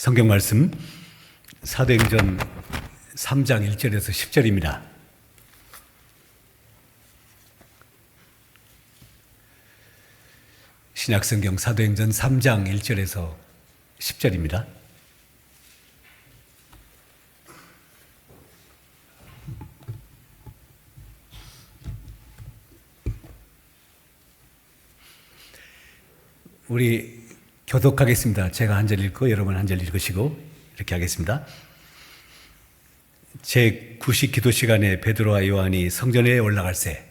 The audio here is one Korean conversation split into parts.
성경 말씀 사도행전 3장 1절에서 10절입니다. 신약성경 사도행전 3장 1절에서 10절입니다. 우리 교독하겠습니다. 제가 한 절 읽고 여러분 한 절 읽으시고 이렇게 하겠습니다. 제9시 기도 시간에 베드로와 요한이 성전에 올라갈새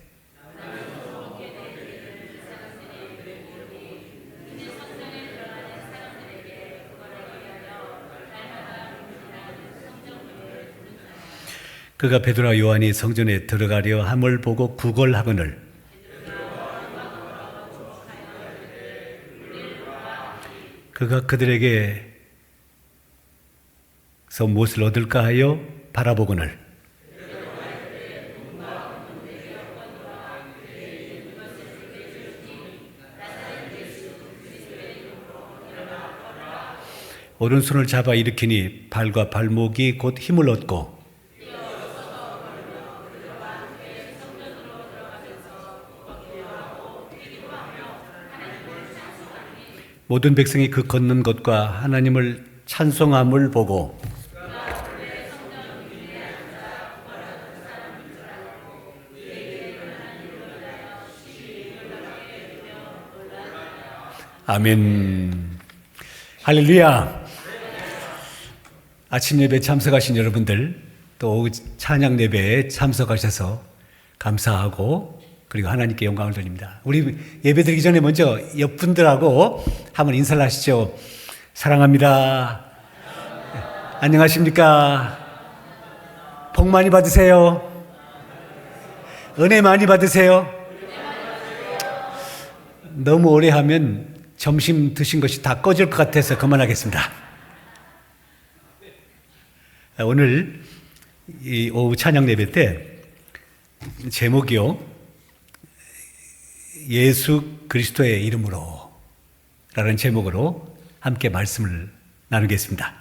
그가 베드로와 요한이 성전에 들어가려 함을 보고 구걸하거늘 그가 그들에게서 무엇을 얻을까 하여 바라보거늘 오른손을 잡아 일으키니 발과 발목이 곧 힘을 얻고 모든 백성이 그 걷는 것과 하나님을 찬송함을 보고 아멘. 할렐루야. 아침 예배 참석하신 여러분들 또 찬양 예배에 참석하셔서 감사하고 그리고 하나님께 영광을 돌립니다. 우리 예배 드리기 전에 먼저 옆분들하고 한번 인사를 하시죠. 사랑합니다. 안녕하십니까. 복 많이 받으세요. 은혜 많이 받으세요. 너무 오래 하면 점심 드신 것이 다 꺼질 것 같아서 그만하겠습니다. 오늘 이 오후 찬양 예배 때 제목이요. 예수 그리스도의 이름으로 라는 제목으로 함께 말씀을 나누겠습니다.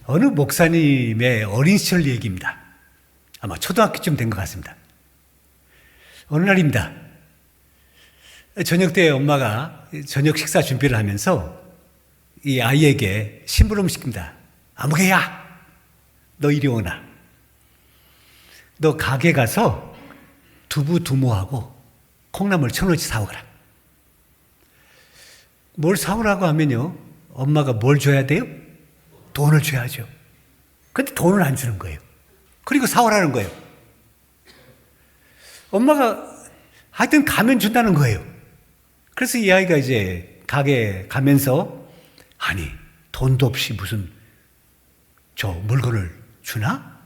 어느 목사님의 어린 시절 얘기입니다. 아마 초등학교쯤 된 것 같습니다. 어느 날입니다. 저녁 때 엄마가 저녁 식사 준비를 하면서 이 아이에게 심부름 시킵니다. 아무개야, 너 이리 오나. 너 가게 가서 두부 두모하고 콩나물 1,000원치 사오거라. 뭘 사오라고 하면요, 엄마가 뭘 줘야 돼요? 돈을 줘야죠. 근데 돈을 안 주는 거예요. 그리고 사오라는 거예요. 엄마가 하여튼 가면 준다는 거예요. 그래서 이 아이가 이제 가게 가면서 아니 돈도 없이 무슨 저 물건을 주나?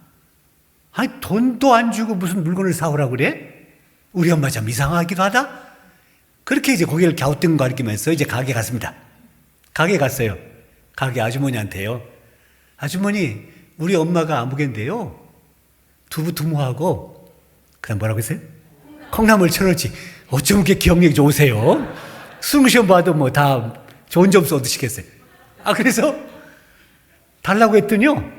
아니 돈도 안 주고 무슨 물건을 사오라고 그래? 우리 엄마 참 이상하기도 하다? 그렇게 이제 고개를 갸우뚱 가리키면서 이제 가게 갔습니다. 가게 갔어요. 가게 아주머니한테요. 아주머니, 우리 엄마가 아무개인데요. 두부 두모하고, 그 다음 뭐라고 했어요? 콩나물 1,000원치. 어쩜 이렇게 기억력이 좋으세요? 수능시험 봐도 뭐 다 좋은 점수 얻으시겠어요? 그래서 달라고 했더니요.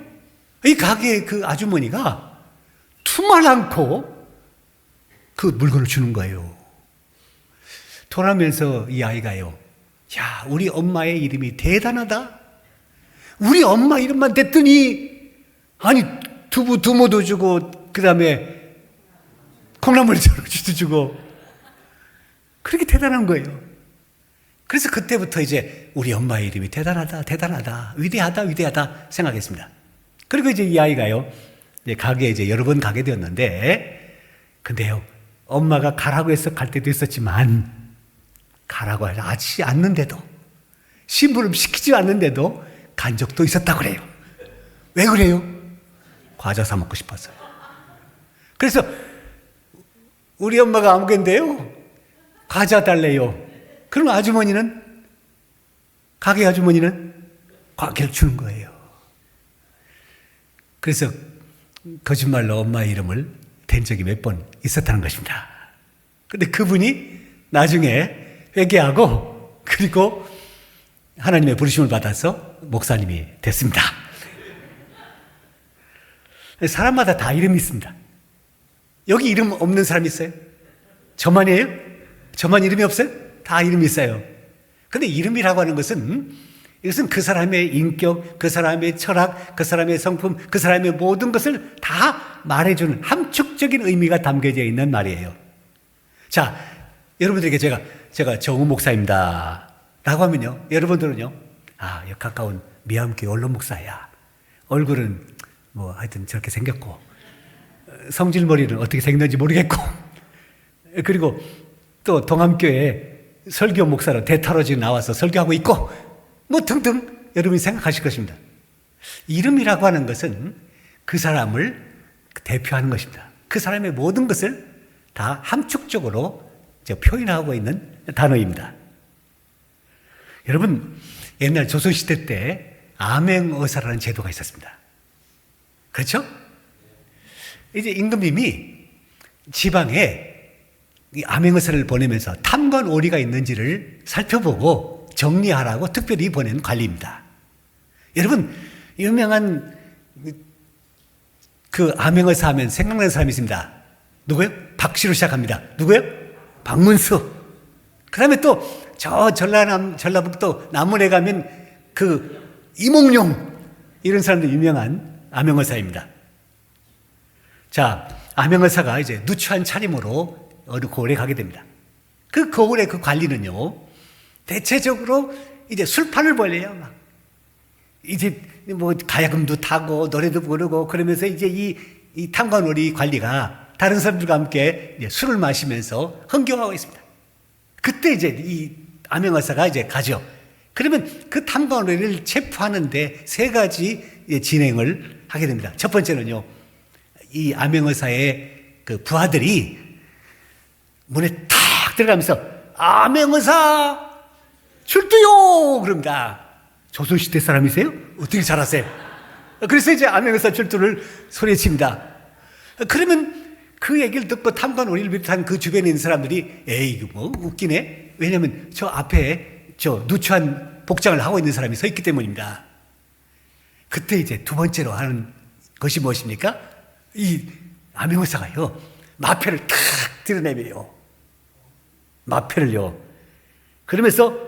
이 가게 그 아주머니가 투말 않고 그 물건을 주는 거예요. 돌아면서 이 아이가요. 야, 우리 엄마의 이름이 대단하다. 우리 엄마 이름만 댔더니 아니 두부 두모도 주고 그 다음에 콩나물 저렇게도 주고 그렇게 대단한 거예요. 그래서 그때부터 이제 우리 엄마의 이름이 대단하다, 대단하다, 위대하다, 위대하다 생각했습니다. 그리고 이제 이 아이가요. 이제 가게에 이제 여러 번 가게 되었는데 근데요. 엄마가 가라고 해서 갈 때도 있었지만 가라고 하지 않는데도 심부름 시키지 않는데도 간 적도 있었다고 그래요. 왜 그래요? 과자 사 먹고 싶었어요. 그래서 우리 엄마가 아무개인데요. 과자 달래요. 그럼 아주머니는 가게 아주머니는 과자를 주는 거예요. 그래서 거짓말로 엄마의 이름을 된 적이 몇 번 있었다는 것입니다. 근데 그분이 나중에 회개하고 그리고 하나님의 부르심을 받아서 목사님이 됐습니다. 사람마다 다 이름이 있습니다. 여기 이름 없는 사람 있어요? 저만이에요? 저만 이름이 없어요? 다 이름이 있어요. 근데 이름이라고 하는 것은 이것은 그 사람의 인격, 그 사람의 철학, 그 사람의 성품, 그 사람의 모든 것을 다 말해주는 함축적인 의미가 담겨져 있는 말이에요. 자, 여러분들에게 제가 정우 목사입니다 라고 하면요, 여러분들은요, 아, 여기 가까운 미암교회 원로 목사야. 얼굴은 뭐 하여튼 저렇게 생겼고, 성질머리는 어떻게 생겼는지 모르겠고, 그리고 또 동암교회 설교 목사로 대타로지 나와서 설교하고 있고, 뭐 등등 여러분이 생각하실 것입니다. 이름이라고 하는 것은 그 사람을 대표하는 것입니다. 그 사람의 모든 것을 다 함축적으로 표현하고 있는 단어입니다. 여러분, 옛날 조선시대 때 암행어사라는 제도가 있었습니다. 그렇죠? 이제 임금님이 지방에 이 암행어사를 보내면서 탐관오리가 있는지를 살펴보고 정리하라고 특별히 보낸 관리입니다. 여러분, 유명한 그 암행어사 하면 생각나는 사람이 있습니다. 누구요? 박씨로 시작합니다. 누구요? 박문수. 그 다음에 또 저 전라북도 남원에 가면 그 이몽룡, 이런 사람도 유명한 암행어사입니다. 자, 암행어사가 이제 누추한 차림으로 어느 고을에 가게 됩니다. 그 고을의 그 관리는요, 대체적으로 이제 술판을 벌려요. 막 이제 뭐 가야금도 타고 노래도 부르고 그러면서 이제 이 탐관오리 관리가 다른 사람들과 함께 이제 술을 마시면서 흥겨워하고 있습니다. 그때 이제 이 암행어사가 이제 가죠. 그러면 그 탐관오리를 체포하는데 세 가지 진행을 하게 됩니다. 첫 번째는요, 이 암행어사의 그 부하들이 문에 탁 들어가면서 암행어사 출두요! 그럽니다. 조선시대 사람이세요? 어떻게 잘 아세요? 그래서 이제 암행어사 출두를 소리칩니다. 그러면 그 얘기를 듣고 탐관오리를 비롯한 그 주변에 있는 사람들이 에이, 이거 뭐 웃기네? 왜냐면 저 앞에 저 누추한 복장을 하고 있는 사람이 서 있기 때문입니다. 그때 이제 두 번째로 하는 것이 무엇입니까? 이 암행어사가요, 마패를 탁 드러내며요. 마패를요. 그러면서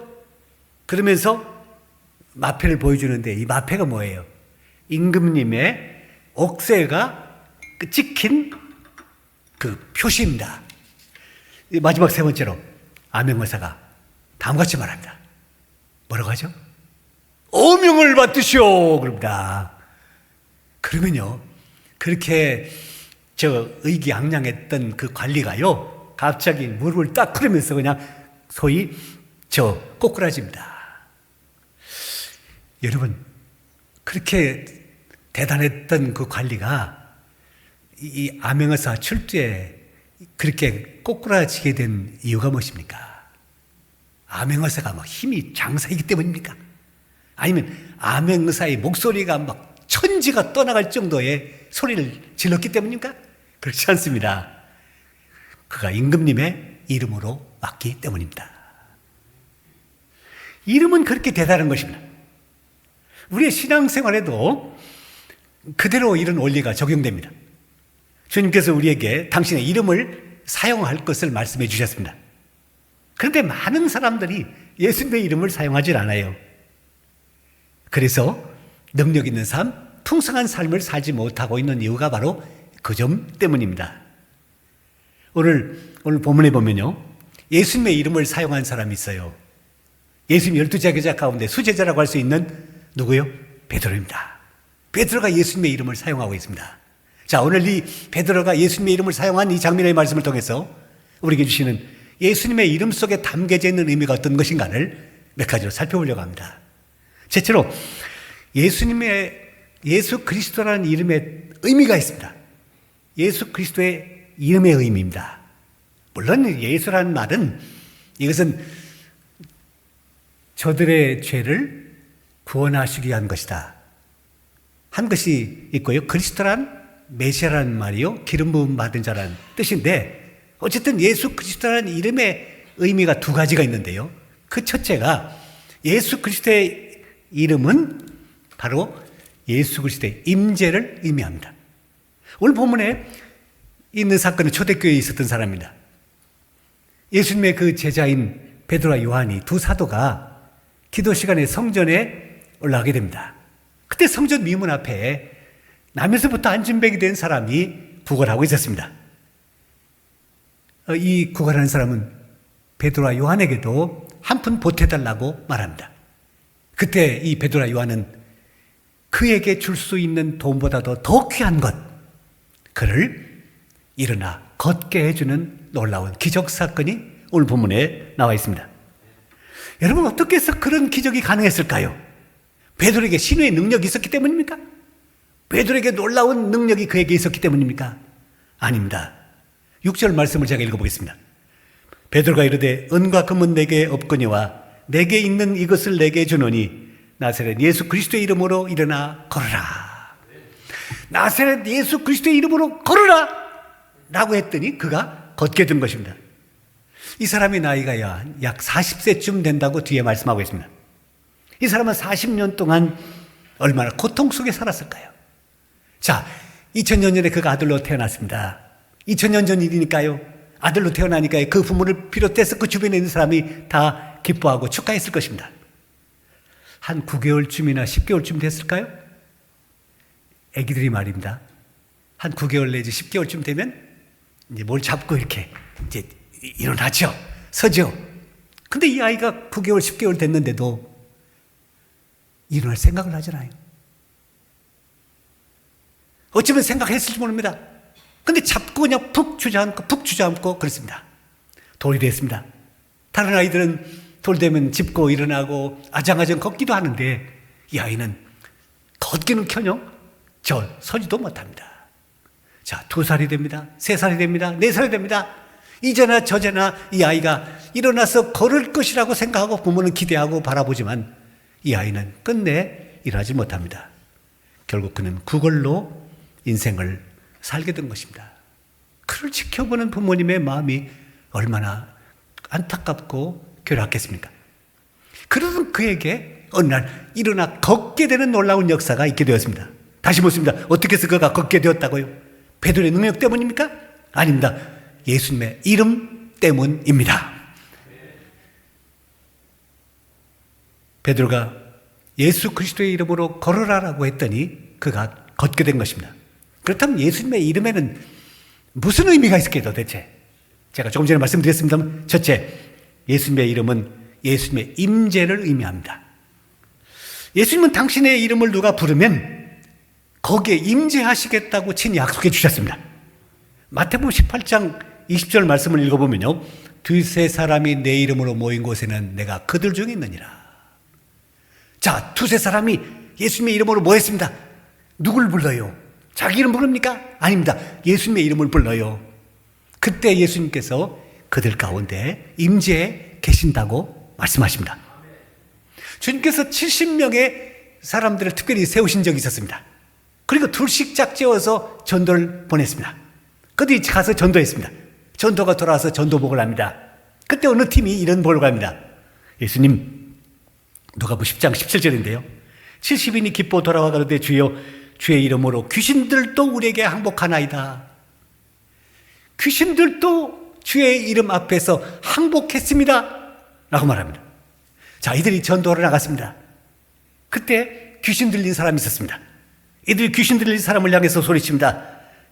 마패를 보여주는데, 이 마패가 뭐예요? 임금님의 옥새가 찍힌 그 표시입니다. 마지막 세 번째로 암행어사가 다음과 같이 말합니다. 뭐라고 하죠? 어명을 받으시오! 그럽니다. 그러면요, 그렇게 의기양양했던 그 관리가요, 갑자기 무릎을 딱 꿇으면서 그냥 소위 꼬꾸라집니다. 여러분, 그렇게 대단했던 그 관리가 이 암행어사 출두에 그렇게 꼬꾸라지게 된 이유가 무엇입니까? 암행어사가 막 힘이 장사이기 때문입니까? 아니면 암행어사의 목소리가 막 천지가 떠나갈 정도의 소리를 질렀기 때문입니까? 그렇지 않습니다. 그가 임금님의 이름으로 왔기 때문입니다. 이름은 그렇게 대단한 것입니다. 우리의 신앙생활에도 그대로 이런 원리가 적용됩니다. 주님께서 우리에게 당신의 이름을 사용할 것을 말씀해 주셨습니다. 그런데 많은 사람들이 예수님의 이름을 사용하지 않아요. 그래서 능력 있는 삶, 풍성한 삶을 살지 못하고 있는 이유가 바로 그 점 때문입니다. 오늘 본문에 보면요, 예수님의 이름을 사용한 사람이 있어요. 예수님 12제자 가운데 수제자라고 할 수 있는 누구요? 베드로입니다. 베드로가 예수님의 이름을 사용하고 있습니다. 자, 오늘 이 베드로가 예수님의 이름을 사용한 이 장면의 말씀을 통해서 우리에게 주시는 예수님의 이름 속에 담겨져 있는 의미가 어떤 것인가를 몇 가지로 살펴보려고 합니다. 첫째로 예수 그리스도라는 이름의 의미가 있습니다. 예수 그리스도의 이름의 의미입니다. 물론 예수라는 말은 이것은 저들의 죄를 구원하시기 위한 것이다 한 것이 있고요. 그리스도란 메시아라는 말이요, 기름 부음 받은 자라는 뜻인데, 어쨌든 예수 그리스도라는 이름의 의미가 두 가지가 있는데요. 그 첫째가 예수 그리스도의 이름은 바로 예수 그리스도의 임재를 의미합니다. 오늘 본문에 있는 사건은 초대교회에 있었던 사람입니다. 예수님의 그 제자인 베드로와 요한이 두 사도가 기도 시간에 성전에 올라가게 됩니다. 그때 성전 미문 앞에 남에서부터 안진뱅이 된 사람이 구걸하고 있었습니다. 이 구걸하는 사람은 베드로와 요한에게도 한 푼 보태달라고 말합니다. 그때 이 베드로와 요한은 그에게 줄 수 있는 돈보다도 더 귀한 것, 그를 일어나 걷게 해주는 놀라운 기적 사건이 오늘 본문에 나와 있습니다. 여러분, 어떻게 해서 그런 기적이 가능했을까요? 베드로에게 신의 능력이 있었기 때문입니까? 베드로에게 놀라운 능력이 그에게 있었기 때문입니까? 아닙니다. 6절 말씀을 제가 읽어보겠습니다. 베드로가 이르되 은과 금은 내게 없거니와 내게 있는 이것을 내게 주노니 나사렛 예수 그리스도의 이름으로 일어나 걸어라. 나사렛 예수 그리스도의 이름으로 걸어라 라고 했더니 그가 걷게 된 것입니다. 이 사람의 나이가 약 40세쯤 된다고 뒤에 말씀하고 있습니다. 이 사람은 40년 동안 얼마나 고통 속에 살았을까요? 자, 2000년 전에 그가 아들로 태어났습니다. 2000년 전 일이니까요. 아들로 태어나니까 그 부모를 비롯해서 그 주변에 있는 사람이 다 기뻐하고 축하했을 것입니다. 한 9개월쯤이나 10개월쯤 됐을까요? 아기들이 말입니다. 한 9개월 내지 10개월쯤 되면 이제 뭘 잡고 이렇게 이제 일어나죠. 서죠. 근데 이 아이가 9개월, 10개월 됐는데도 일어날 생각을 하잖아요. 어쩌면 생각했을지 모릅니다. 근데 잡고 그냥 푹 주저앉고 그렇습니다. 돌이 됐습니다. 다른 아이들은 돌 되면 짚고 일어나고 아장아장 걷기도 하는데 이 아이는 걷기는커녕 서지도 못합니다. 자, 2살이 됩니다. 3살이 됩니다. 4살이 됩니다. 이제나 저제나 이 아이가 일어나서 걸을 것이라고 생각하고 부모는 기대하고 바라보지만 이 아이는 끝내 일하지 못합니다. 결국 그는 그걸로 인생을 살게 된 것입니다. 그를 지켜보는 부모님의 마음이 얼마나 안타깝고 괴로웠겠습니까? 그러던 그에게 어느 날 일어나 걷게 되는 놀라운 역사가 있게 되었습니다. 다시 묻습니다. 어떻게 해서 그가 걷게 되었다고요? 베드로의 능력 때문입니까? 아닙니다. 예수님의 이름 때문입니다. 베드로가 예수 그리스도의 이름으로 걸어라라고 했더니 그가 걷게 된 것입니다. 그렇다면 예수님의 이름에는 무슨 의미가 있을까요, 도대체? 제가 조금 전에 말씀드렸습니다만, 첫째, 예수님의 이름은 예수님의 임재를 의미합니다. 예수님은 당신의 이름을 누가 부르면 거기에 임재하시겠다고 친히 약속해 주셨습니다. 마태복음 18장 20절 말씀을 읽어보면요, 두세 사람이 내 이름으로 모인 곳에는 내가 그들 중에 있느니라. 자, 두세 사람이 예수님의 이름으로 모였습니다. 누굴 불러요? 자기 이름 부릅니까? 아닙니다. 예수님의 이름을 불러요. 그때 예수님께서 그들 가운데 임재해 계신다고 말씀하십니다. 주님께서 70명의 사람들을 특별히 세우신 적이 있었습니다. 그리고 둘씩 짝지어서 전도를 보냈습니다. 그들이 가서 전도했습니다. 전도가 돌아와서 전도복을 합니다. 그때 어느 팀이 이런 복을 합니다. 예수님, 누가복음 10장 17절인데요. 70인이 기뻐 돌아와 가로되 주여 주의 이름으로 귀신들도 우리에게 항복하나이다. 귀신들도 주의 이름 앞에서 항복했습니다 라고 말합니다. 자, 이들이 전도를 나갔습니다. 그때 귀신 들린 사람이 있었습니다. 이들이 귀신 들린 사람을 향해서 소리칩니다.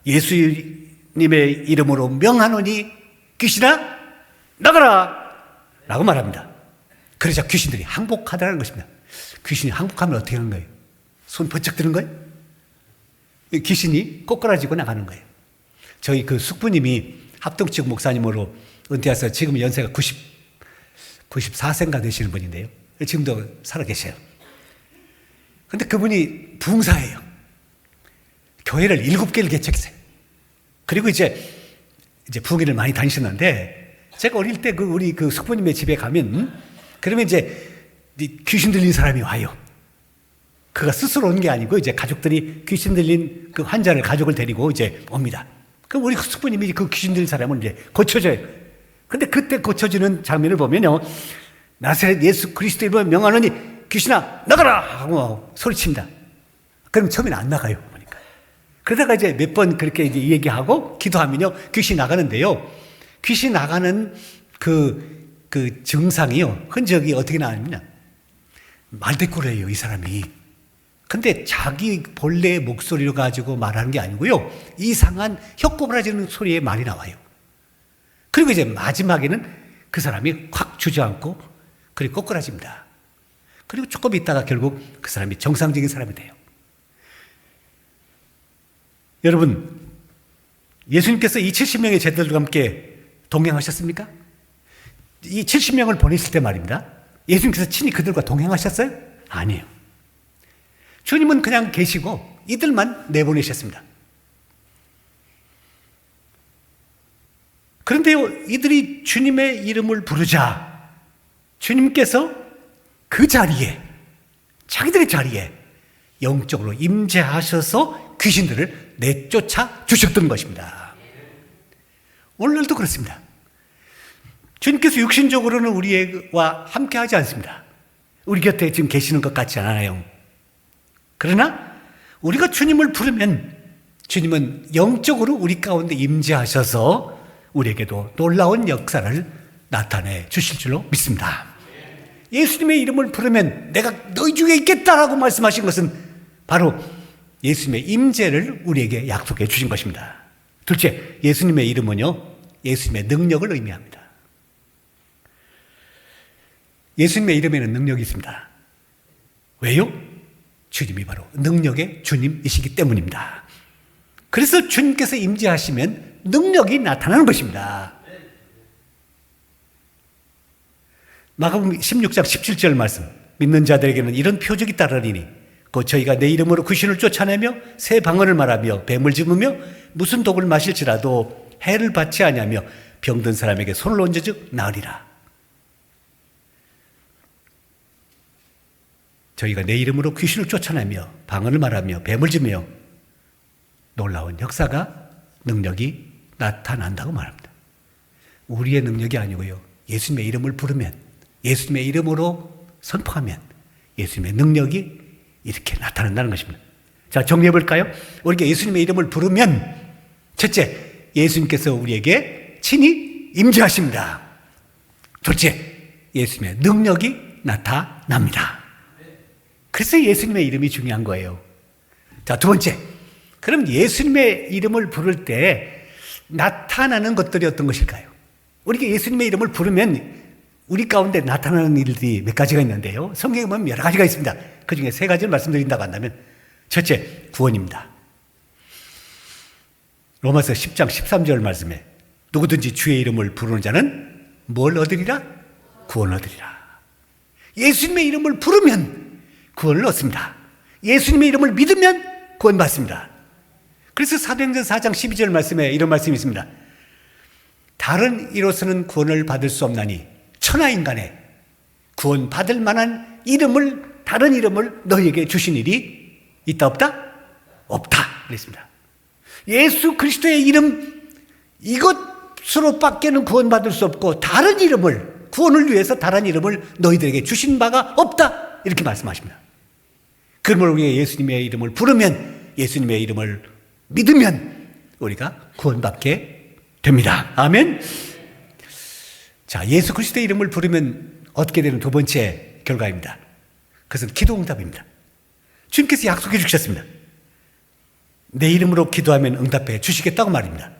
예수님의 이름으로 명하노니 귀신아 나가라 라고 말합니다. 그러자 귀신들이 항복하다는 것입니다. 귀신이 항복하면 어떻게 하는 거예요? 손 번쩍 드는 거예요? 귀신이 꼬꾸라지고 나가는 거예요. 저희 그 숙부님이 합동측 목사님으로 은퇴해서 지금 연세가 94세인가 되시는 분인데요. 지금도 살아계셔요. 근데 그분이 부흥사예요. 교회를 7개를 개척했어요. 그리고 이제 부흥회를 많이 다니셨는데, 제가 어릴 때 우리 그 숙부님의 집에 가면, 그러면 이제 귀신 들린 사람이 와요. 그가 스스로 온 게 아니고 이제 가족들이 귀신 들린 그 환자를 가족을 데리고 이제 옵니다. 그럼 우리 숙부님이 그 귀신 들린 사람을 이제 고쳐줘요. 근데 그때 고쳐주는 장면을 보면요, 나사렛 예수 그리스도 이름으로 명하노니 귀신아 나가라 하고 소리칩니다. 그럼 처음에는 안 나가요. 보니까. 그러다가 이제 몇 번 그렇게 이제 얘기하고 기도하면요 귀신이 나가는데요. 귀신 나가는 그 증상이요 흔적이 어떻게 나오냐면 말대꾸를 해요 이 사람이. 근데 자기 본래의 목소리로 가지고 말하는 게 아니고요 이상한 혀꼬부라지는 소리에 말이 나와요. 그리고 이제 마지막에는 그 사람이 확 주저앉고 그리고 꼬꾸라집니다. 그리고 조금 있다가 결국 그 사람이 정상적인 사람이 돼요. 여러분 예수님께서 이 70명의 제자들과 함께 동행하셨습니까? 이 70명을 보내실 때 말입니다. 예수님께서 친히 그들과 동행하셨어요? 아니에요. 주님은 그냥 계시고 이들만 내보내셨습니다. 그런데요, 이들이 주님의 이름을 부르자 주님께서 그 자리에, 자기들의 자리에 영적으로 임재하셔서 귀신들을 내쫓아 주셨던 것입니다. 오늘날도 그렇습니다. 주님께서 육신적으로는 우리와 함께 하지 않습니다. 우리 곁에 지금 계시는 것 같지 않아요. 그러나 우리가 주님을 부르면 주님은 영적으로 우리 가운데 임재하셔서 우리에게도 놀라운 역사를 나타내 주실 줄로 믿습니다. 예수님의 이름을 부르면 내가 너희 중에 있겠다라고 말씀하신 것은 바로 예수님의 임재를 우리에게 약속해 주신 것입니다. 둘째, 예수님의 이름은요, 예수님의 능력을 의미합니다. 예수님의 이름에는 능력이 있습니다. 왜요? 주님이 바로 능력의 주님이시기 때문입니다. 그래서 주님께서 임재하시면 능력이 나타나는 것입니다. 마가복음 16장 17절 말씀, 믿는 자들에게는 이런 표적이 따르리니 곧 저희가 내 이름으로 귀신을 쫓아내며 새 방언을 말하며 뱀을 집으며 무슨 독을 마실지라도 해를 받지 아니하며 병든 사람에게 손을 얹어즉 나으리라. 저희가 내 이름으로 귀신을 쫓아내며 방언을 말하며 뱀을 집으며 놀라운 역사가 능력이 나타난다고 말합니다. 우리의 능력이 아니고요, 예수님의 이름을 부르면, 예수님의 이름으로 선포하면 예수님의 능력이 이렇게 나타난다는 것입니다. 자, 정리해 볼까요? 우리가 예수님의 이름을 부르면 첫째, 예수님께서 우리에게 친히 임재하십니다. 둘째, 예수님의 능력이 나타납니다. 그래서 예수님의 이름이 중요한 거예요. 자, 두 번째, 그럼 예수님의 이름을 부를 때 나타나는 것들이 어떤 것일까요? 우리가 예수님의 이름을 부르면 우리 가운데 나타나는 일들이 몇 가지가 있는데요, 성경에 보면 여러 가지가 있습니다. 그 중에 세 가지를 말씀드린다고 한다면, 첫째, 구원입니다. 로마서 10장 13절 말씀에 누구든지 주의 이름을 부르는 자는 뭘 얻으리라? 구원을 얻으리라. 예수님의 이름을 부르면 구원을 얻습니다. 예수님의 이름을 믿으면 구원받습니다. 그래서 사도행전 4장 12절 말씀에 이런 말씀이 있습니다. 다른 이로서는 구원을 받을 수 없나니 천하인간에 구원받을 만한 이름을, 다른 이름을 너희에게 주신 일이 있다 없다? 없다 그랬습니다. 예수 그리스도의 이름, 이것으로 밖에는 구원받을 수 없고 다른 이름을, 구원을 위해서 다른 이름을 너희들에게 주신 바가 없다, 이렇게 말씀하십니다. 그러므로 우리가 예수님의 이름을 부르면, 예수님의 이름을 믿으면 우리가 구원받게 됩니다. 아멘. 자, 예수 그리스도의 이름을 부르면 어떻게 되는 두 번째 결과입니다. 그것은 기도 응답입니다. 주님께서 약속해 주셨습니다. 내 이름으로 기도하면 응답해 주시겠다고 말입니다.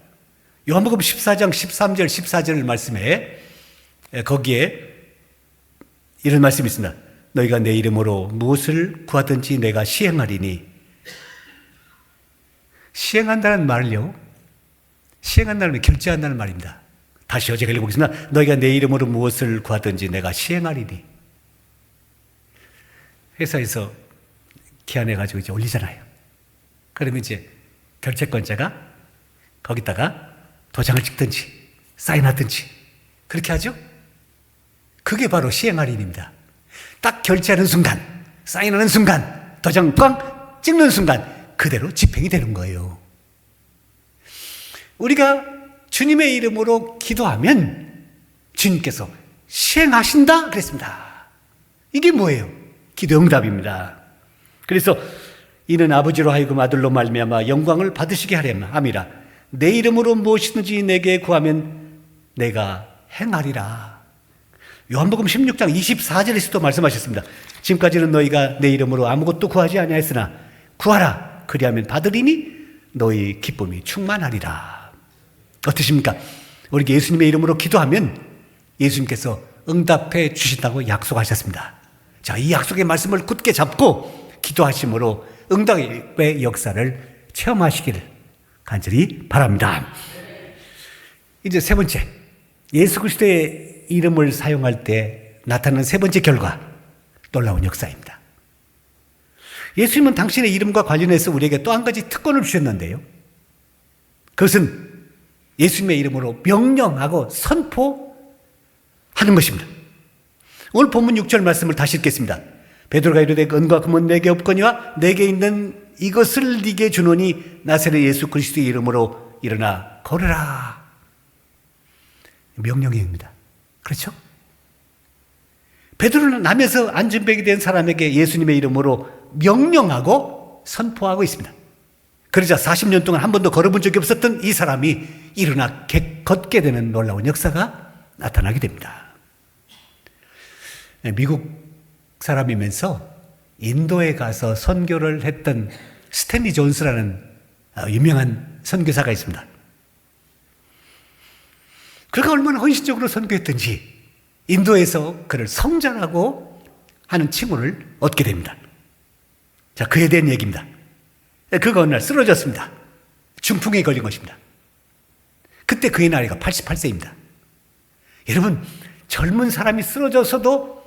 요한복음 14장 13절 14절 말씀에 거기에 이런 말씀이 있습니다. 너희가 내 이름으로 무엇을 구하든지 내가 시행하리니. 시행한다는 말을요, 시행한다는 말, 결제한다는 말입니다. 다시 제가 읽어보겠습니다. 너희가 내 이름으로 무엇을 구하든지 내가 시행하리니. 회사에서 기한해가지고 이제 올리잖아요. 그러면 이제 결제권자가 거기다가 도장을 찍든지 사인하든지 그렇게 하죠. 그게 바로 시행할인입니다. 딱 결제하는 순간, 사인하는 순간, 도장 꽝 찍는 순간 그대로 집행이 되는 거예요. 우리가 주님의 이름으로 기도하면 주님께서 시행하신다 그랬습니다. 이게 뭐예요? 기도 응답입니다. 그래서 이는 아버지로 하여금 아들로 말미암아 영광을 받으시게 하렴이라. 내 이름으로 무엇이든지 내게 구하면 내가 행하리라. 요한복음 16장 24절에서도 말씀하셨습니다. 지금까지는 너희가 내 이름으로 아무것도 구하지 아니하였으나 구하라. 그리하면 받으리니 너희 기쁨이 충만하리라. 어떠십니까? 우리 예수님의 이름으로 기도하면 예수님께서 응답해 주신다고 약속하셨습니다. 자, 이 약속의 말씀을 굳게 잡고 기도하심으로 응답의 역사를 체험하시기를 간절히 바랍니다. 이제 세 번째, 예수 그리스도의 이름을 사용할 때 나타나는 세 번째 결과, 놀라운 역사입니다. 예수님은 당신의 이름과 관련해서 우리에게 또 한 가지 특권을 주셨는데요. 그것은 예수님의 이름으로 명령하고 선포하는 것입니다. 오늘 본문 6절 말씀을 다시 읽겠습니다. 베드로가 이르되 은과 금은 내게 없거니와 내게 있는 이것을 네게 주노니 나사렛 예수 그리스도의 이름으로 일어나 걸으라. 명령입니다. 그렇죠? 베드로는 남에서 안전병이 된 사람에게 예수님의 이름으로 명령하고 선포하고 있습니다. 그러자 40년 동안 한 번도 걸어본 적이 없었던 이 사람이 일어나 걷게 되는 놀라운 역사가 나타나게 됩니다. 미국 사람이면서 인도에 가서 선교를 했던 스탠리 존스라는 유명한 선교사가 있습니다. 그가 얼마나 헌신적으로 선교했던지 인도에서 그를 성자라고 하는 칭호를 얻게 됩니다. 자, 그에 대한 얘기입니다. 그가 어느 날 쓰러졌습니다. 중풍에 걸린 것입니다. 그때 그의 나이가 88세입니다. 여러분, 젊은 사람이 쓰러져서도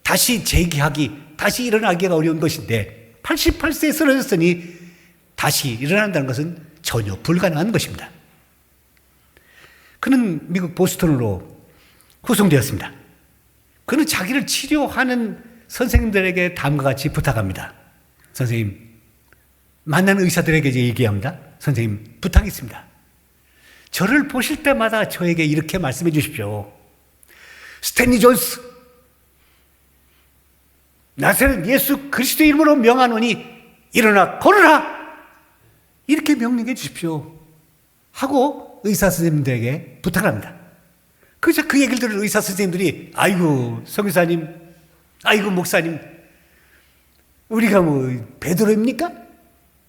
다시 재기하기, 다시 일어나기가 어려운 것인데 88세에 쓰러졌으니 다시 일어난다는 것은 전혀 불가능한 것입니다. 그는 미국 보스턴으로 후송되었습니다. 그는 자기를 치료하는 선생님들에게 다음과 같이 부탁합니다. 선생님, 만나는 의사들에게 얘기합니다. 선생님, 부탁이 있습니다. 저를 보실 때마다 저에게 이렇게 말씀해 주십시오. 스탠리 존스, 나사렛 예수 그리스도의 이름으로 명하노니 일어나 걸으라. 이렇게 명령해 주십시오. 하고 의사 선생님들에게 부탁합니다. 그래서 그 얘기를 들은 의사 선생님들이 아이고 선교사님, 아이고 목사님, 우리가 뭐 베드로입니까?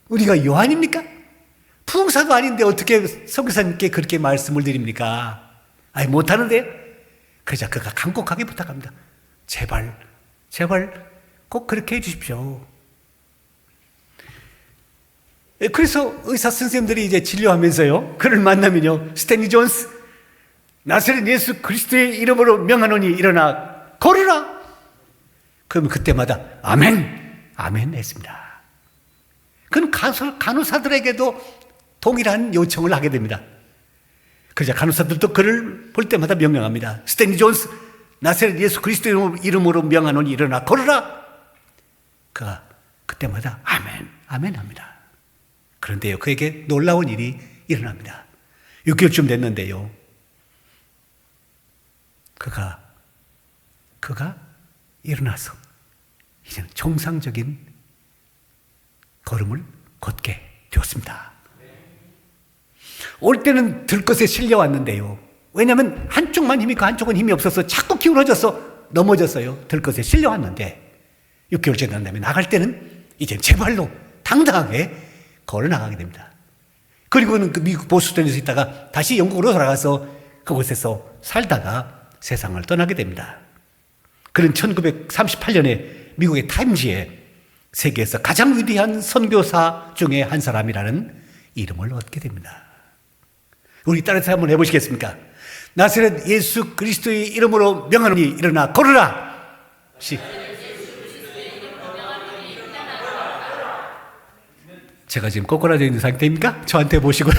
우리가 요한입니까? 부흥사도 아닌데 어떻게 선교사님께 그렇게 말씀을 드립니까? 아이 못하는데? 그러자 그가 간곡하게 부탁합니다. 제발 꼭 그렇게 해주십시오. 그래서 의사 선생님들이 이제 진료하면서요, 그를 만나면요, 스탠리 존스, 나사렛 예수 그리스도의 이름으로 명하노니 일어나 걸으라. 그러면 그때마다 아멘, 아멘 했습니다. 그는 간호사들에게도 동일한 요청을 하게 됩니다. 그러자 간호사들도 그를 볼 때마다 명령합니다. 스탠리 존스, 나사렛 예수 그리스도의 이름으로 명하노니 일어나 걸으라. 그가 그때마다 아멘, 아멘 합니다. 그런데요, 그에게 놀라운 일이 일어납니다. 6개월쯤 됐는데요, 그가 일어나서 이제는 정상적인 걸음을 걷게 되었습니다. 올 때는 들것에 실려왔는데요, 왜냐하면 한쪽만 힘이 있고 한쪽은 힘이 없어서 자꾸 기울어져서 넘어졌어요. 들것에 실려왔는데 6개월째 된 다음에 나갈 때는 이제 제 발로 당당하게 걸어 나가게 됩니다. 그리고는 그 미국 보스턴에서 있다가 다시 영국으로 돌아가서 그곳에서 살다가 세상을 떠나게 됩니다. 그는 1938년에 미국의 타임지에 세계에서 가장 위대한 선교사 중에 한 사람이라는 이름을 얻게 됩니다. 우리 따라서 한번 해보시겠습니까? 나사렛 예수 그리스도의 이름으로 명하노니 일어나 걸으라. 제가 지금 꼬꾸라져 있는 상태입니까? 저한테 보시고요.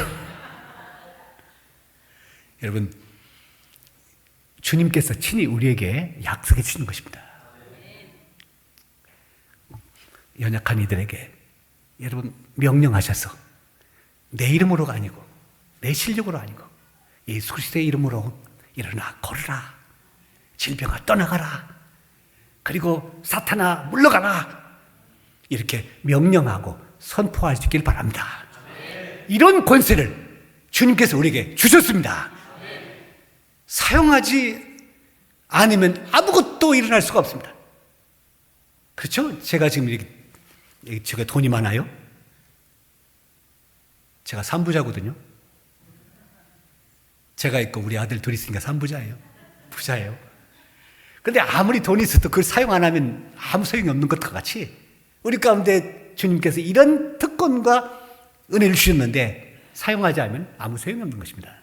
여러분, 주님께서 친히 우리에게 약속해 주시는 것입니다. 연약한 이들에게 여러분 명령하셔서 내 이름으로가 아니고 내 실력으로 아니고 예수 그리스도의 이름으로 일어나 걸으라. 질병아 떠나가라. 그리고 사탄아 물러가라. 이렇게 명령하고 선포하시길 바랍니다. 이런 권세를 주님께서 우리에게 주셨습니다. 사용하지 않으면 아무것도 일어날 수가 없습니다. 그렇죠? 제가 지금 이렇게 제가 돈이 많아요. 제가 3부자거든요. 제가 있고 우리 아들 둘이 있으니까 3부자예요. 부자예요. 그런데 아무리 돈이 있어도 그걸 사용 안 하면 아무 소용이 없는 것과 같이 우리 가운데 주님께서 이런 특권과 은혜를 주셨는데 사용하지 않으면 아무 소용이 없는 것입니다.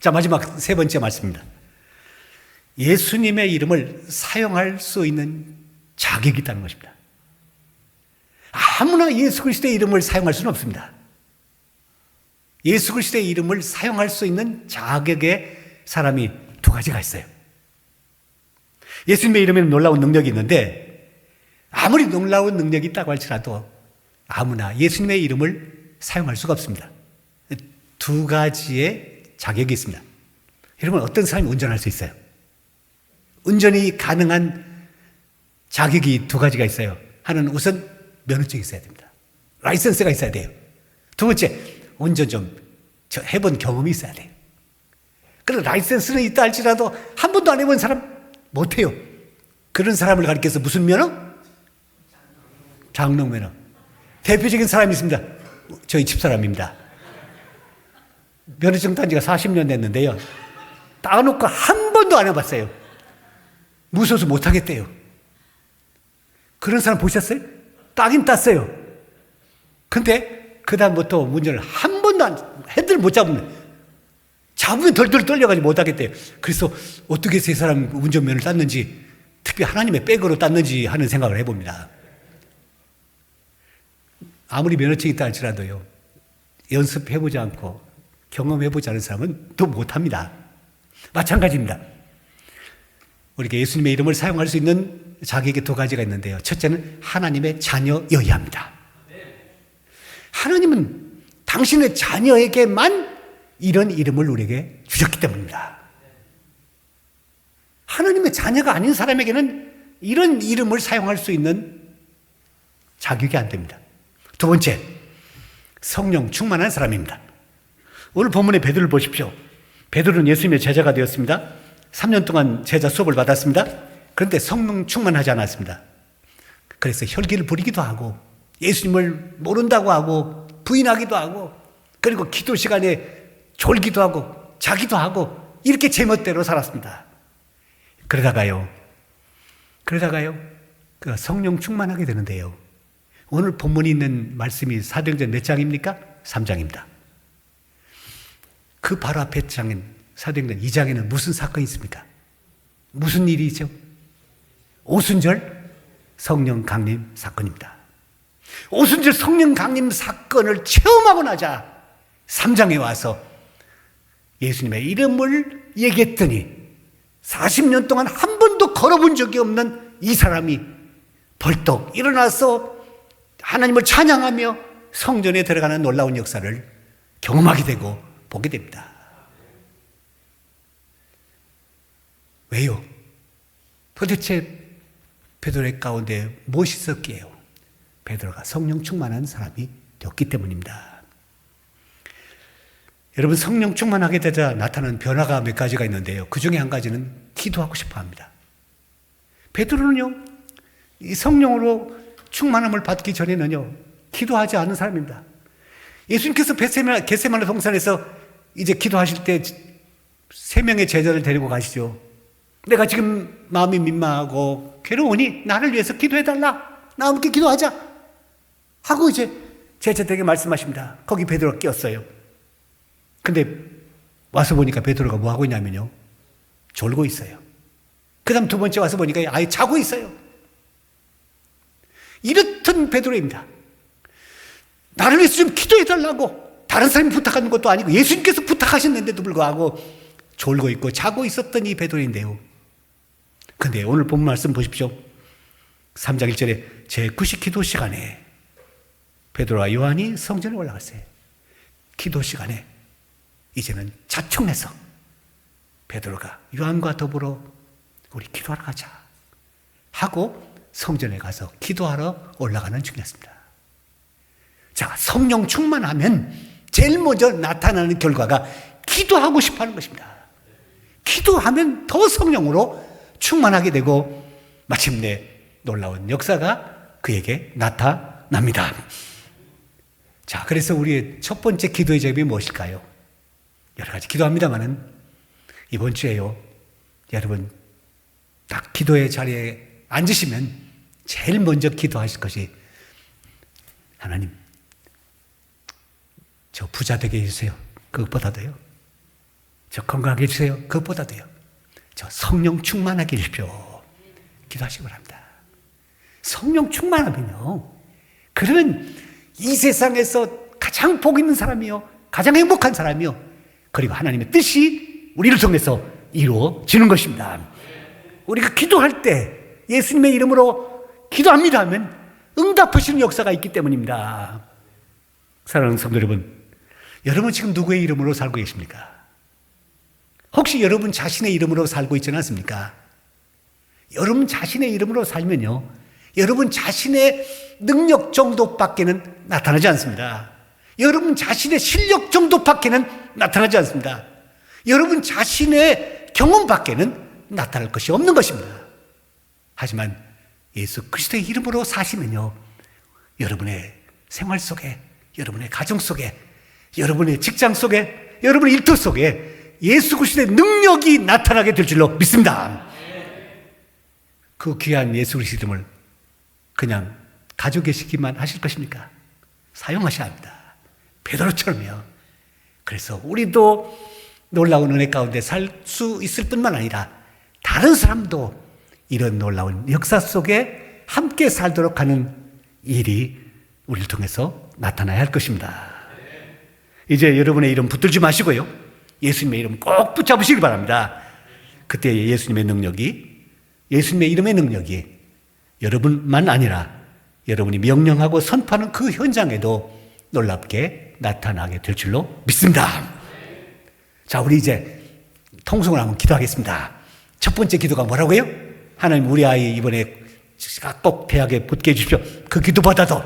자, 마지막 세 번째 말씀입니다. 예수님의 이름을 사용할 수 있는 자격이 있다는 것입니다. 아무나 예수 그리스도의 이름을 사용할 수는 없습니다. 예수 그리스도의 이름을 사용할 수 있는 자격의 사람이 두 가지가 있어요. 예수님의 이름에는 놀라운 능력이 있는데 아무리 놀라운 능력이 있다고 할지라도 아무나 예수님의 이름을 사용할 수가 없습니다. 두 가지의 자격이 있습니다. 여러분, 어떤 사람이 운전할 수 있어요? 운전이 가능한 자격이 두 가지가 있어요. 하나는 우선 면허증이 있어야 됩니다. 라이선스가 있어야 돼요. 두 번째, 운전 좀 해본 경험이 있어야 돼요. 그래서 라이선스는 있다 할지라도 한 번도 안 해본 사람 못해요. 그런 사람을 가리켜서 무슨 면허? 장롱 면허. 대표적인 사람이 있습니다. 저희 집사람입니다. 면허증 딴 지가 40년 됐는데요. 따놓고 한 번도 안 해봤어요. 무서워서 못하겠대요. 그런 사람 보셨어요? 따긴 땄어요. 근데 그 다음부터 운전을 한 번도 핸들을 못 잡으면 덜덜 떨려가지고 못하겠대요. 그래서 어떻게 해서 이 사람 운전면을 땄는지, 특히 하나님의 백으로 땄는지 하는 생각을 해봅니다. 아무리 면허증이 있다 할지라도요, 연습해보지 않고 경험해보지 않은 사람은 또 못합니다. 마찬가지입니다. 우리가 예수님의 이름을 사용할 수 있는 자격이 두 가지가 있는데요. 첫째는 하나님의 자녀여야 합니다. 하나님은 당신의 자녀에게만 이런 이름을 우리에게 주셨기 때문입니다. 하나님의 자녀가 아닌 사람에게는 이런 이름을 사용할 수 있는 자격이 안 됩니다. 두 번째, 성령 충만한 사람입니다. 오늘 본문의 베드로를 보십시오. 베드로는 예수님의 제자가 되었습니다. 3년 동안 제자 수업을 받았습니다. 그런데 성령 충만하지 않았습니다. 그래서 혈기를 부리기도 하고 예수님을 모른다고 하고 부인하기도 하고, 그리고 기도 시간에 졸기도 하고 자기도 하고 이렇게 제멋대로 살았습니다. 그러다가요 그 성령 충만하게 되는데요, 오늘 본문이 있는 말씀이 사도행전 몇 장입니까? 3장입니다. 그 바로 앞에 장인 사도행전 2장에는 무슨 사건이 있습니까? 무슨 일이죠? 오순절 성령 강림 사건입니다. 오순절 성령 강림 사건을 체험하고 나자 3장에 와서 예수님의 이름을 얘기했더니 40년 동안 한 번도 걸어본 적이 없는 이 사람이 벌떡 일어나서 하나님을 찬양하며 성전에 들어가는 놀라운 역사를 경험하게 되고 보게 됩니다. 왜요? 도대체 베드로의 가운데 무엇이 있었기에요? 베드로가 성령 충만한 사람이 되었기 때문입니다. 여러분, 성령 충만하게 되자 나타나는 변화가 몇 가지가 있는데요, 그 중에 한 가지는 기도하고 싶어 합니다. 베드로는요, 이 성령으로 충만함을 받기 전에는요, 기도하지 않은 사람입니다. 예수님께서 겟세마네 동산에서 이제 기도하실 때 3명의 제자를 데리고 가시죠. 내가 지금 마음이 민망하고 괴로우니 나를 위해서 기도해달라, 나와 함께 기도하자 하고 이제 제자들에게 말씀하십니다. 거기 베드로가 끼었어요. 근데 와서 보니까 베드로가 뭐 하고 있냐면요, 졸고 있어요. 그 다음 두 번째 와서 보니까 아예 자고 있어요. 이렇던 베드로입니다. 나를 위해서 좀 기도해달라고 다른 사람이 부탁하는 것도 아니고 예수님께서 부탁하셨는데도 불구하고 졸고 있고 자고 있었던 이 베드로인데요, 근데 오늘 본 말씀 보십시오. 3장 1절에 제9시 기도 시간에 베드로와 요한이 성전에 올라갔어요. 기도 시간에 이제는 자청해서 베드로가 요한과 더불어 우리 기도하러 가자 하고 성전에 가서 기도하러 올라가는 중이었습니다. 자, 성령 충만하면 제일 먼저 나타나는 결과가 기도하고 싶어 하는 것입니다. 기도하면 더 성령으로 충만하게 되고 마침내 놀라운 역사가 그에게 나타납니다. 자, 그래서 우리의 첫 번째 기도의 제목이 무엇일까요? 여러 가지 기도합니다만은 이번 주에요, 여러분 딱 기도의 자리에 앉으시면 제일 먼저 기도하실 것이, 하나님 저 부자 되게 해주세요. 그것보다도요, 저 건강하게 해주세요. 그것보다도요, 저 성령 충만하게 해주십시오. 기도하시기 바랍니다. 성령 충만하면요, 그러면 이 세상에서 가장 복 있는 사람이요, 가장 행복한 사람이요, 그리고 하나님의 뜻이 우리를 통해서 이루어지는 것입니다. 우리가 기도할 때 예수님의 이름으로 기도합니다 하면 응답하시는 역사가 있기 때문입니다. 사랑하는 성도 여러분, 여러분 지금 누구의 이름으로 살고 계십니까? 혹시 여러분 자신의 이름으로 살고 있지는 않습니까? 여러분 자신의 이름으로 살면요, 여러분 자신의 능력 정도밖에는 나타나지 않습니다. 여러분 자신의 실력 정도밖에는 나타나지 않습니다. 여러분 자신의 경험밖에는 나타날 것이 없는 것입니다. 하지만 예수 그리스도의 이름으로 사시면요, 여러분의 생활 속에, 여러분의 가정 속에, 여러분의 직장 속에, 여러분의 일터 속에 예수 그리스도의 능력이 나타나게 될 줄로 믿습니다. 그 귀한 예수 그리스도의 이름을 그냥 가지고 계시기만 하실 것입니까? 사용하셔야 합니다. 베드로처럼요. 그래서 우리도 놀라운 은혜 가운데 살 수 있을 뿐만 아니라 다른 사람도 이런 놀라운 역사 속에 함께 살도록 하는 일이 우리를 통해서 나타나야 할 것입니다. 이제 여러분의 이름 붙들지 마시고요, 예수님의 이름 꼭 붙잡으시기 바랍니다. 그때 예수님의 능력이, 예수님의 이름의 능력이 여러분만 아니라 여러분이 명령하고 선포하는 그 현장에도 놀랍게 나타나게 될 줄로 믿습니다. 자, 우리 이제 통성을 한번 기도하겠습니다. 첫 번째 기도가 뭐라고요? 하나님, 우리 아이 이번에 꼭 대학에 붙게 해주십시오. 그 기도보다도,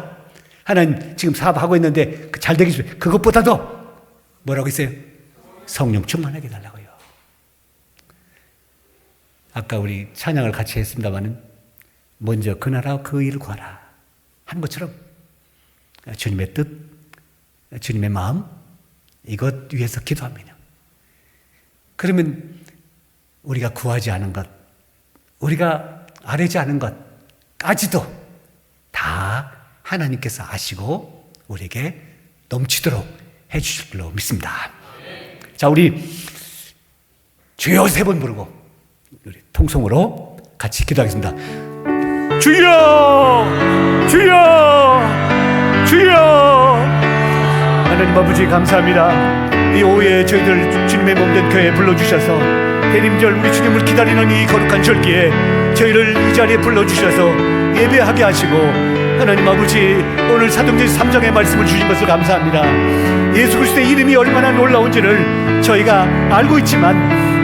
하나님 지금 사업하고 있는데 잘 되게 해주십시오. 그것보다도 뭐라고 했어요? 성령 충만하게 달라고요. 아까 우리 찬양을 같이 했습니다마는 먼저 그 나라와 그 일을 구하라 한 것처럼 주님의 뜻, 주님의 마음, 이것 위해서 기도합니다. 그러면 우리가 구하지 않은 것, 우리가 아뢰지 않은 것까지도 다 하나님께서 아시고 우리에게 넘치도록 해주실 줄로 믿습니다. 자, 우리 주여 3번 부르고 우리 통성으로 같이 기도하겠습니다. 주여, 주여, 주여. 하나님 아버지 감사합니다. 이 오후에 저희들 주님의 몸된 교회에 불러주셔서 대림절 우리 주님을 기다리는 이 거룩한 절기에 저희를 이 자리에 불러주셔서 예배하게 하시고, 하나님 아버지 오늘 사도행전 3장의 말씀을 주신 것을 감사합니다. 예수 그리스도의 이름이 얼마나 놀라운지를 저희가 알고 있지만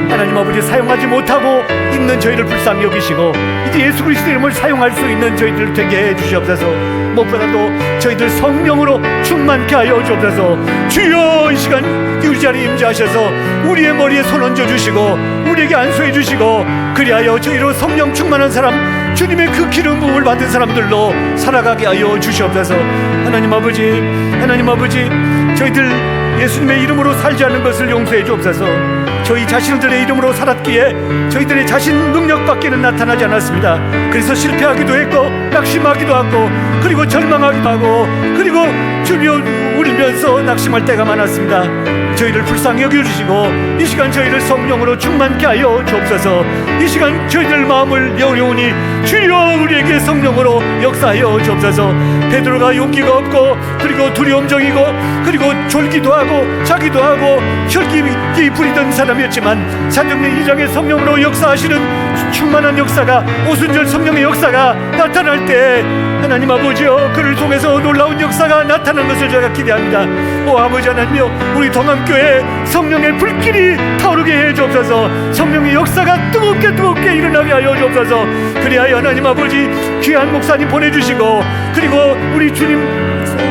하나님 아버지 사용하지 못하고 있는 저희를 불쌍히 여기시고 이제 예수 그리스도의 이름을 사용할 수 있는 저희들 되게 해주시옵소서. 무엇보다도 저희들 성령으로 충만케 하여 주옵소서. 주여, 이 시간 우리 자리에 임재하셔서 우리의 머리에 손 얹어 주시고 우리에게 안수해 주시고, 그리하여 저희로 성령 충만한 사람, 주님의 그 기름 부음을 받은 사람들로 살아가게 하여 주시옵소서. 하나님 아버지, 하나님 아버지, 저희들 예수님의 이름으로 살지 않는 것을 용서해 주옵소서. 저희 자신들의 이름으로 살았기에 저희들의 자신 능력밖에는 나타나지 않았습니다. 그래서 실패하기도 했고 낙심하기도 하고 그리고 절망하기도 하고 그리고 주여 울면서 낙심할 때가 많았습니다. 저희를 불쌍히 여겨주시고 이 시간 저희를 성령으로 충만케 하여 주옵소서. 이 시간 저희들 마음을 여려오니 주여 우리에게 성령으로 역사하여 주옵소서. 베드로가 용기가 없고 그리고 두려움정이고 그리고 졸기도 하고 자기도 하고 혈기 부리던 사람이었지만 사도행전 2장의 성령으로 역사하시는 충만한 역사가, 오순절 성령의 역사가 나타날 때 하나님 아버지여, 그를 통해서 놀라운 역사가 나타나는 것을 제가 기대합니다. 오 아버지 하나님여, 우리 동암교회 동암교회 성령의 불길이 타오르게 해 주옵소서. 성령의 역사가 뜨겁게 일어나게 하여 주옵소서. 그리하여 하나님 아버지 귀한 목사님 보내주시고, 그리고 우리 주님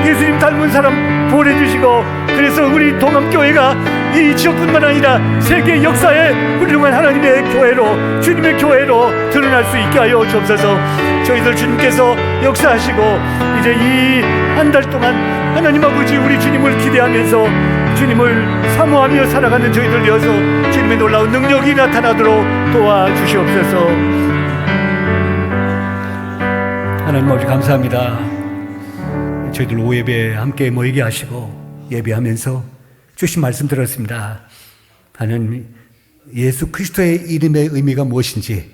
예수님 닮은 사람 보내주시고, 그래서 우리 동암교회가 이 지역뿐만 아니라 세계 역사의 훌륭한 하나님의 교회로, 주님의 교회로 드러날 수 있게 하여 주옵소서. 저희들 주님께서 역사하시고 이제 이 한 달 동안 하나님 아버지 우리 주님을 기대하면서 주님을 사모하며 살아가는 저희들 되어서 주님의 놀라운 능력이 나타나도록 도와주시옵소서. 하나님 아버지 감사합니다. 저희들 오예배 함께 모이게 하시고 예배하면서 주신 말씀 들었습니다. 하나님, 예수 그리스도의 이름의 의미가 무엇인지,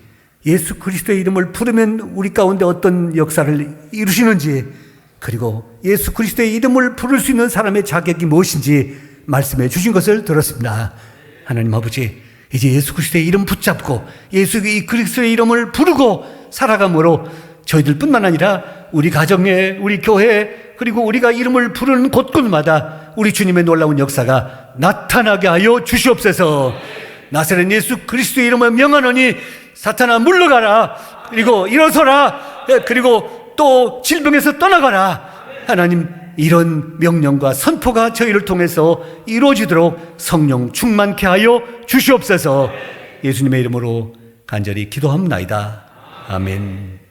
예수 그리스도의 이름을 부르면 우리 가운데 어떤 역사를 이루시는지, 그리고 예수 그리스도의 이름을 부를 수 있는 사람의 자격이 무엇인지 말씀해 주신 것을 들었습니다. 하나님 아버지, 이제 예수 그리스도의 이름 붙잡고 예수 그리스도의 이름을 부르고 살아감으로 저희들뿐만 아니라 우리 가정에, 우리 교회, 그리고 우리가 이름을 부르는 곳곳마다 우리 주님의 놀라운 역사가 나타나게 하여 주시옵소서. 나사렛 예수 그리스도의 이름을 명하노니 사탄아 물러가라, 그리고 일어서라, 그리고 또 질병에서 떠나가라. 하나님, 이런 명령과 선포가 저희를 통해서 이루어지도록 성령 충만케 하여 주시옵소서. 예수님의 이름으로 간절히 기도합나이다. 아멘.